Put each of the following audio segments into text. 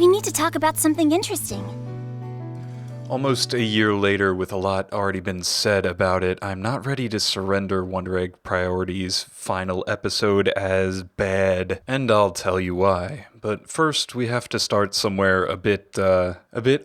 We need to talk about something interesting. Almost a year later, with a lot already been said about it, I'm not ready to surrender Wonder Egg Priority's final episode as bad, and I'll tell you why. But first, we have to start somewhere a bit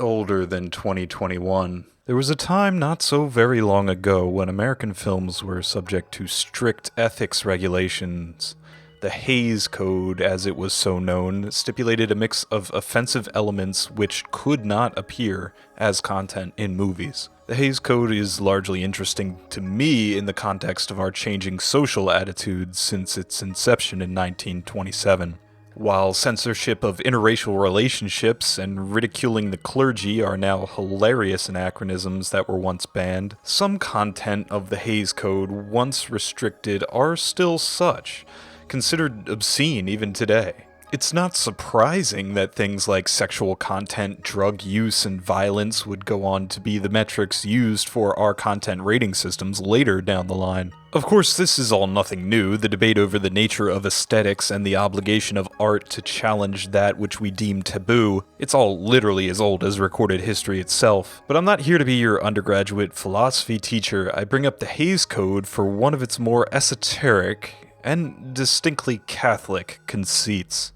older than 2021. There was a time not so very long ago when American films were subject to strict ethics regulations. The Hays Code, as it was so known, stipulated a mix of offensive elements which could not appear as content in movies. The Hays Code is largely interesting to me in the context of our changing social attitudes since its inception in 1927. While censorship of interracial relationships and ridiculing the clergy are now hilarious anachronisms that were once banned, some content of the Hays Code, once restricted, are still such, considered obscene even today. It's not surprising that things like sexual content, drug use, and violence would go on to be the metrics used for our content rating systems later down the line. Of course, this is all nothing new, the debate over the nature of aesthetics and the obligation of art to challenge that which we deem taboo. It's all literally as old as recorded history itself. But I'm not here to be your undergraduate philosophy teacher. I bring up the Hays Code for one of its more esoteric and distinctly Catholic conceits.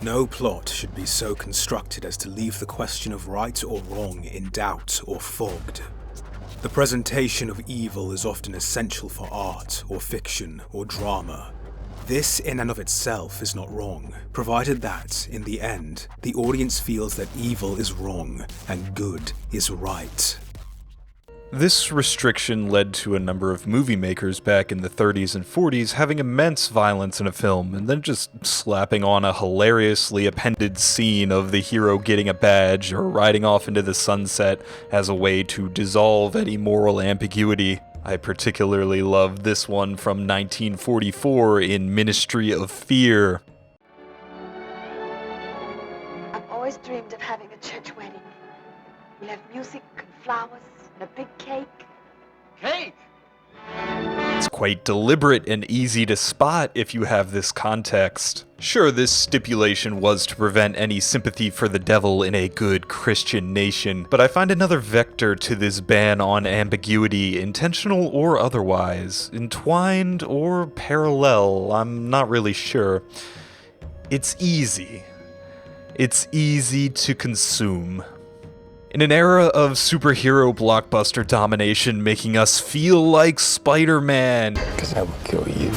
No plot should be so constructed as to leave the question of right or wrong in doubt or fogged. The presentation of evil is often essential for art or fiction or drama. This in and of itself is not wrong, provided that, in the end, the audience feels that evil is wrong and good is right. This restriction led to a number of movie makers back in the 30s and 40s having immense violence in a film, and then just slapping on a hilariously appended scene of the hero getting a badge or riding off into the sunset as a way to dissolve any moral ambiguity. I particularly love this one from 1944 in Ministry of Fear. I've always dreamed of having a church wedding. We'll have music and flowers. A big cake. Cake? It's quite deliberate and easy to spot if you have this context. Sure, this stipulation was to prevent any sympathy for the devil in a good Christian nation, but I find another vector to this ban on ambiguity, intentional or otherwise, entwined or parallel, I'm not really sure. It's easy. It's easy to consume. In an era of superhero blockbuster domination making us feel like Spider-Man. Because I will kill you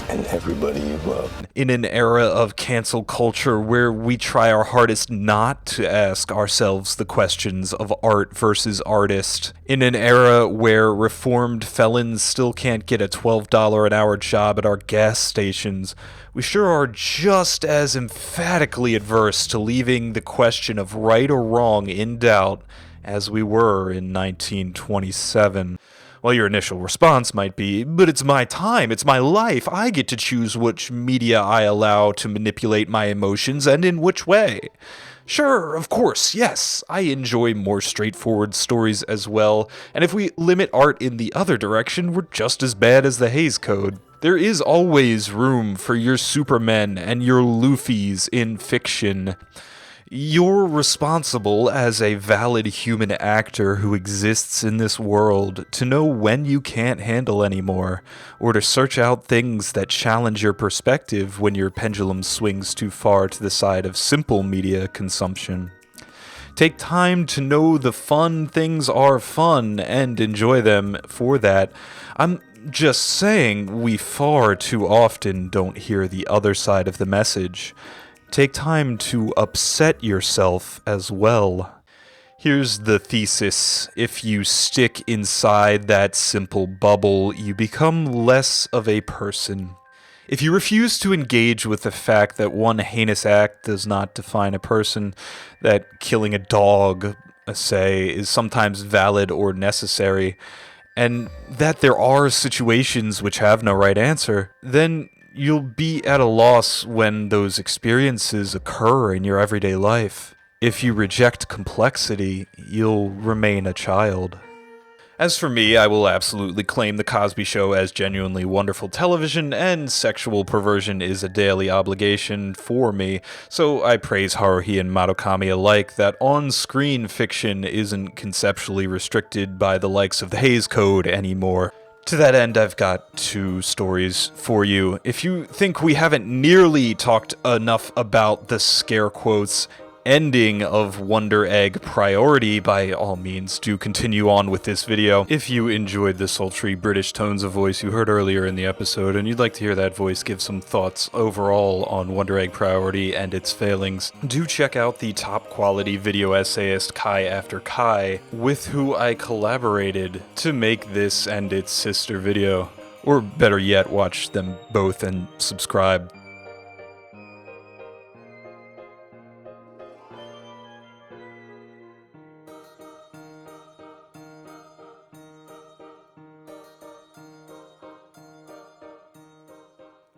and everybody you love. In an era of cancel culture where we try our hardest not to ask ourselves the questions of art versus artist. In an era where reformed felons still can't get a $12 an hour job at our gas stations. We sure are just as emphatically adverse to leaving the question of right or wrong in doubt as we were in 1927. Well, your initial response might be, but it's my time, it's my life, I get to choose which media I allow to manipulate my emotions and in which way. Sure, of course, yes, I enjoy more straightforward stories as well, and if we limit art in the other direction, we're just as bad as the Hays Code. There is always room for your Supermen and your Luffys in fiction. You're responsible as a valid human actor who exists in this world to know when you can't handle anymore, or to search out things that challenge your perspective when your pendulum swings too far to the side of simple media consumption. Take time to know the fun things are fun and enjoy them for that. I'm just saying we far too often don't hear the other side of the message. Take time to upset yourself as well. Here's the thesis. If you stick inside that simple bubble, you become less of a person. If you refuse to engage with the fact that one heinous act does not define a person, that killing a dog, say, is sometimes valid or necessary, and that there are situations which have no right answer, then you'll be at a loss when those experiences occur in your everyday life. If you reject complexity, you'll remain a child. As for me, I will absolutely claim The Cosby Show as genuinely wonderful television, and sexual perversion is a daily obligation for me, so I praise Haruhi and Marukami alike that on-screen fiction isn't conceptually restricted by the likes of the Hays Code anymore. To that end, I've got 2 stories for you. If you think we haven't nearly talked enough about the scare quotes ending of Wonder Egg Priority, by all means do continue on with this video. If you enjoyed the sultry British tones of voice you heard earlier in the episode and you'd like to hear that voice give some thoughts overall on Wonder Egg Priority and its failings, do check out the top quality video essayist KaiAfterKai, with who I collaborated to make this and its sister video. Or better yet, watch them both and subscribe.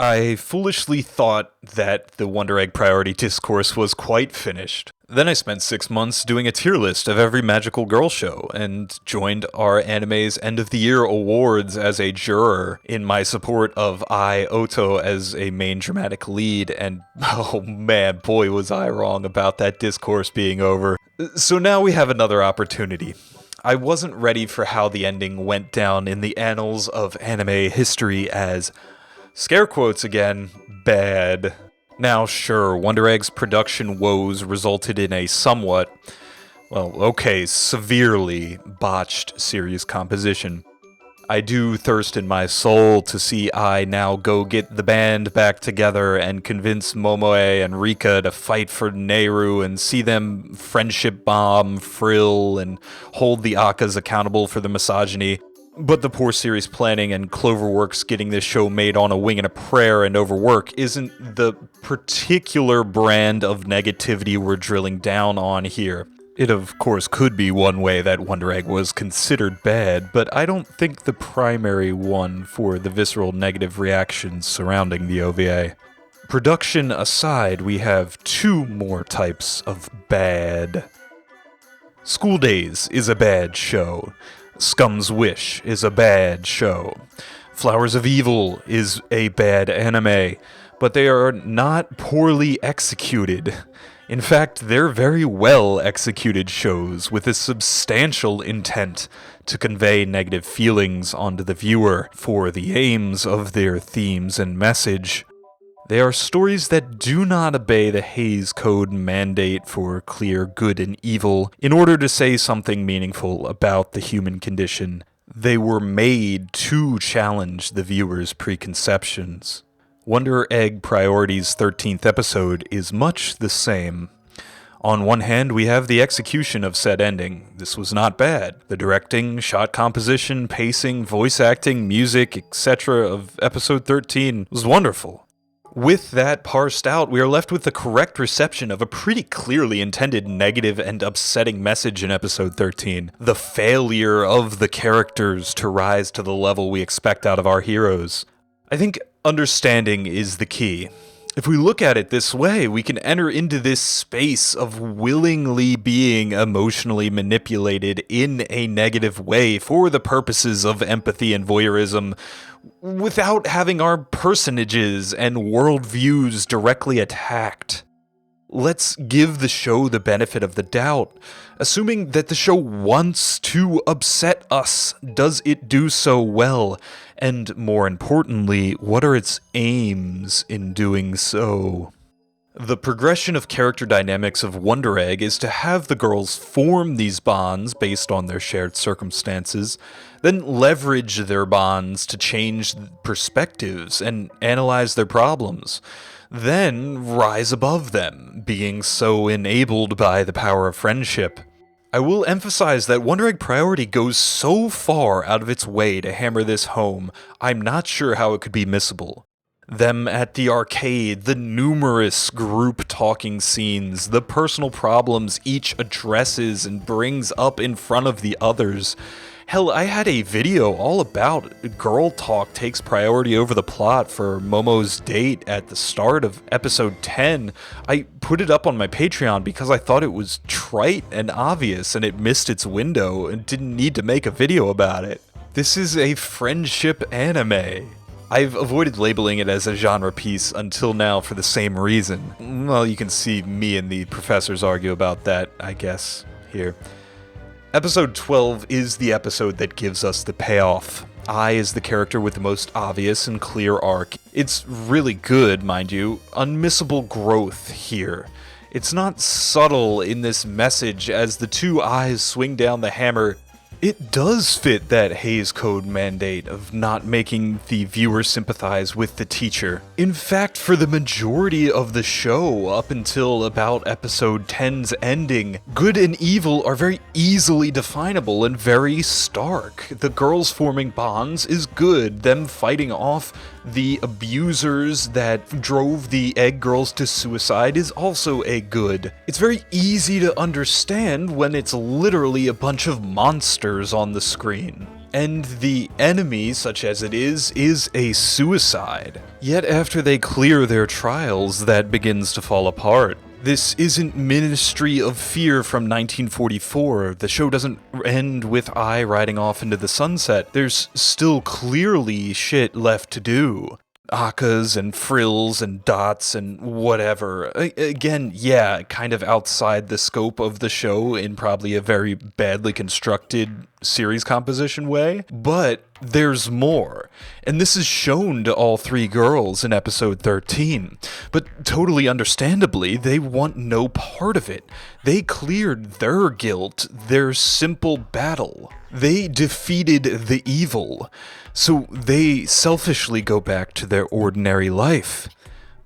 I foolishly thought that the Wonder Egg Priority discourse was quite finished. Then I spent 6 months doing a tier list of every magical girl show, and joined our anime's End of the Year awards as a juror in my support of Ai Oto as a main dramatic lead, and oh man, boy was I wrong about that discourse being over. So now we have another opportunity. I wasn't ready for how the ending went down in the annals of anime history as, scare quotes again, bad. Now sure, Wonder Egg's production woes resulted in a somewhat, well, okay, severely botched series composition. I do thirst in my soul to see Ai now go get the band back together and convince Momoe and Rika to fight for Nehru and see them friendship bomb Frill and hold the Akkas accountable for the misogyny. But the poor series planning and Cloverworks getting this show made on a wing and a prayer and overwork isn't the particular brand of negativity we're drilling down on here. It of course could be one way that Wonder Egg was considered bad, but I don't think the primary one for the visceral negative reactions surrounding the OVA. Production aside, we have 2 more types of bad. School Days is a bad show. Scum's Wish is a bad show. Flowers of Evil is a bad anime, but they are not poorly executed. In fact, they're very well executed shows with a substantial intent to convey negative feelings onto the viewer for the aims of their themes and message. They are stories that do not obey the Hays Code mandate for clear good and evil in order to say something meaningful about the human condition. They were made to challenge the viewer's preconceptions. Wonder Egg Priority's 13th episode is much the same. On one hand, we have the execution of said ending. This was not bad. The directing, shot composition, pacing, voice acting, music, etc. of episode 13 was wonderful. With that parsed out, we are left with the correct reception of a pretty clearly intended negative and upsetting message in episode 13. The failure of the characters to rise to the level we expect out of our heroes. I think understanding is the key. If we look at it this way, we can enter into this space of willingly being emotionally manipulated in a negative way for the purposes of empathy and voyeurism, without having our personages and worldviews directly attacked. Let's give the show the benefit of the doubt. Assuming that the show wants to upset us, does it do so well? And more importantly, what are its aims in doing so? The progression of character dynamics of Wonder Egg is to have the girls form these bonds based on their shared circumstances, then leverage their bonds to change perspectives and analyze their problems, then rise above them, being so enabled by the power of friendship. I will emphasize that Wonder Egg Priority goes so far out of its way to hammer this home, I'm not sure how it could be missable. Them at the arcade, the numerous group talking scenes, the personal problems each addresses and brings up in front of the others, Hell, I had a video all about girl talk takes priority over the plot for Momo's date at the start of episode 10. I put it up on my Patreon because I thought it was trite and obvious and it missed its window and didn't need to make a video about it. This is a friendship anime. I've avoided labeling it as a genre piece until now for the same reason. Well, you can see me and the professors argue about that, I guess, here. Episode 12 is the episode that gives us the payoff. Ai is the character with the most obvious and clear arc. It's really good, mind you. Unmissable growth here. It's not subtle in this message as the two eyes swing down the hammer. It does fit that Hays Code mandate of not making the viewer sympathize with the teacher. In fact, for the majority of the show, up until about episode 10's ending, good and evil are very easily definable and very stark. The girls forming bonds is good, them fighting off the abusers that drove the egg girls to suicide is also a good. It's very easy to understand when it's literally a bunch of monsters on the screen. And the enemy, such as it is a suicide. Yet after they clear their trials, that begins to fall apart. This isn't Ministry of Fear from 1944. The show doesn't end with Ai riding off into the sunset. There's still clearly shit left to do. Akas and frills and dots and whatever. Again, yeah, kind of outside the scope of the show in probably a very badly constructed series composition way, but there's more. And this is shown to all three girls in episode 13. But totally understandably, they want no part of it. They cleared their guilt, their simple battle. They defeated the evil. So they selfishly go back to their ordinary life.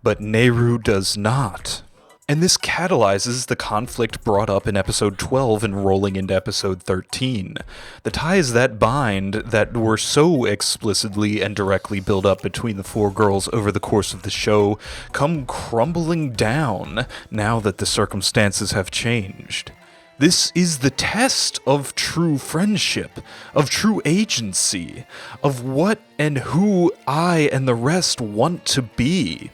But Nehru does not. And this catalyzes the conflict brought up in episode 12 and rolling into episode 13. The ties that bind that were so explicitly and directly built up between the four girls over the course of the show come crumbling down now that the circumstances have changed. This is the test of true friendship, of true agency, of what and who I and the rest want to be.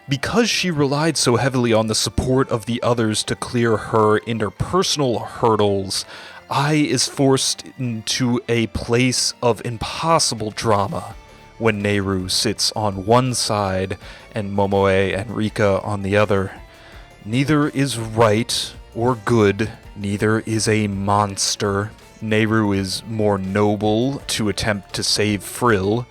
Because she relied so heavily on the support of the others to clear her interpersonal hurdles, Ai is forced into a place of impossible drama when Nehru sits on one side and Momoe and Rika on the other. Neither is right or good, neither is a monster. Nehru is more noble to attempt to save Frill,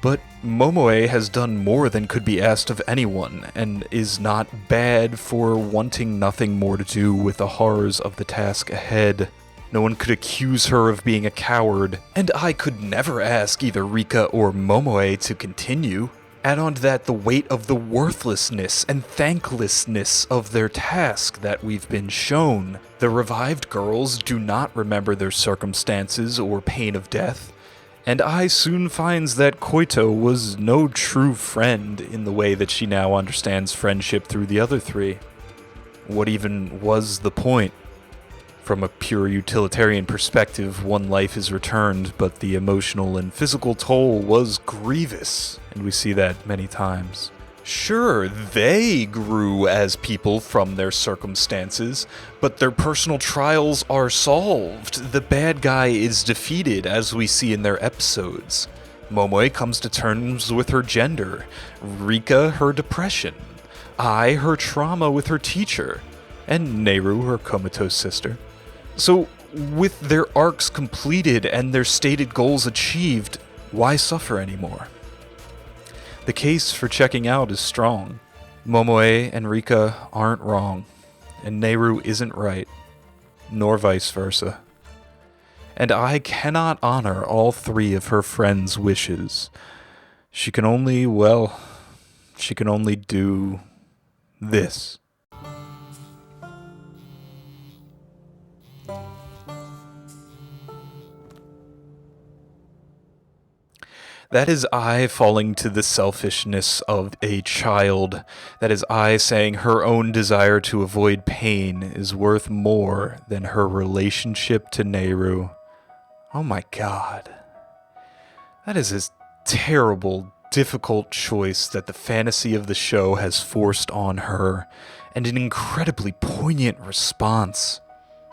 but Momoe has done more than could be asked of anyone, and is not bad for wanting nothing more to do with the horrors of the task ahead. No one could accuse her of being a coward, and I could never ask either Rika or Momoe to continue. Add on to that the weight of the worthlessness and thanklessness of their task that we've been shown. The revived girls do not remember their circumstances or pain of death, and Ai soon finds that Koito was no true friend in the way that she now understands friendship through the other three. What even was the point? From a pure utilitarian perspective, one life is returned, but the emotional and physical toll was grievous, and we see that many times. Sure, they grew as people from their circumstances, but their personal trials are solved. The bad guy is defeated, as we see in their episodes. Momoe comes to terms with her gender, Rika her depression, Ai her trauma with her teacher, and Nehru her comatose sister. So, with their arcs completed and their stated goals achieved, why suffer anymore? The case for checking out is strong. Momoe and Rika aren't wrong, and Nehru isn't right, nor vice versa. And I cannot honor all three of her friends' wishes. She can only do this. That is Ai falling to the selfishness of a child. That is Ai saying her own desire to avoid pain is worth more than her relationship to Nehru. Oh my god. That is a terrible, difficult choice that the fantasy of the show has forced on her, and an incredibly poignant response.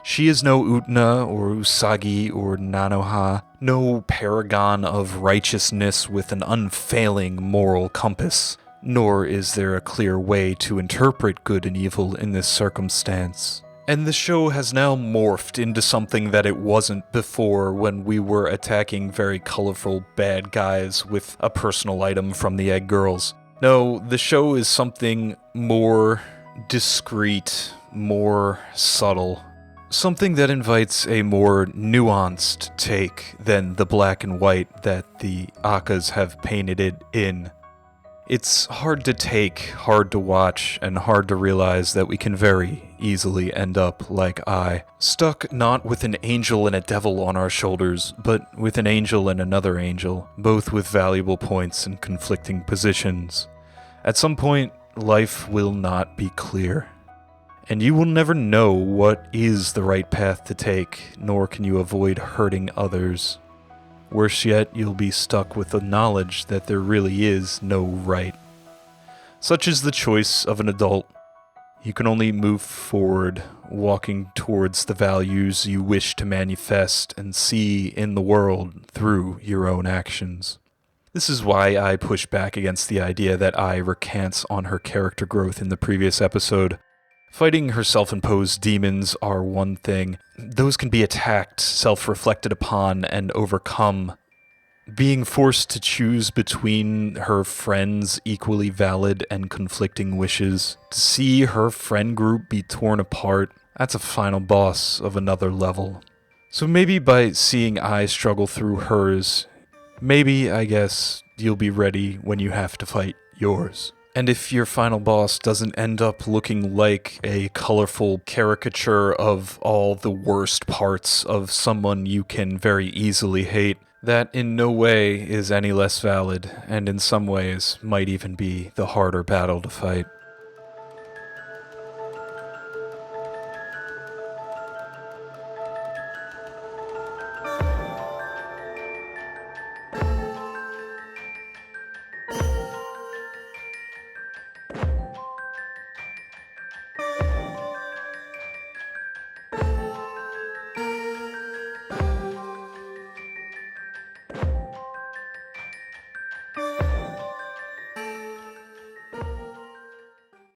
She is no Utna or Usagi or Nanoha, no paragon of righteousness with an unfailing moral compass, nor is there a clear way to interpret good and evil in this circumstance. And the show has now morphed into something that it wasn't before when we were attacking very colorful bad guys with a personal item from the Egg Girls. No, the show is something more discreet, more subtle. Something that invites a more nuanced take than the black and white that the Akkas have painted it in. It's hard to take, hard to watch, and hard to realize that we can very easily end up like I, stuck not with an angel and a devil on our shoulders, but with an angel and another angel, both with valuable points and conflicting positions. At some point, life will not be clear, and you will never know what is the right path to take, nor can you avoid hurting others. Worse yet, you'll be stuck with the knowledge that there really is no right. Such is the choice of an adult. You can only move forward, walking towards the values you wish to manifest and see in the world through your own actions. This is why I push back against the idea that Ai recants on her character growth in the previous episode. Fighting her self-imposed demons are one thing. Those can be attacked, self-reflected upon, and overcome. Being forced to choose between her friends' equally valid and conflicting wishes, to see her friend group be torn apart, that's a final boss of another level. So maybe by seeing Ai struggle through hers, maybe, I guess, you'll be ready when you have to fight yours. And if your final boss doesn't end up looking like a colorful caricature of all the worst parts of someone you can very easily hate, that in no way is any less valid, and in some ways might even be the harder battle to fight.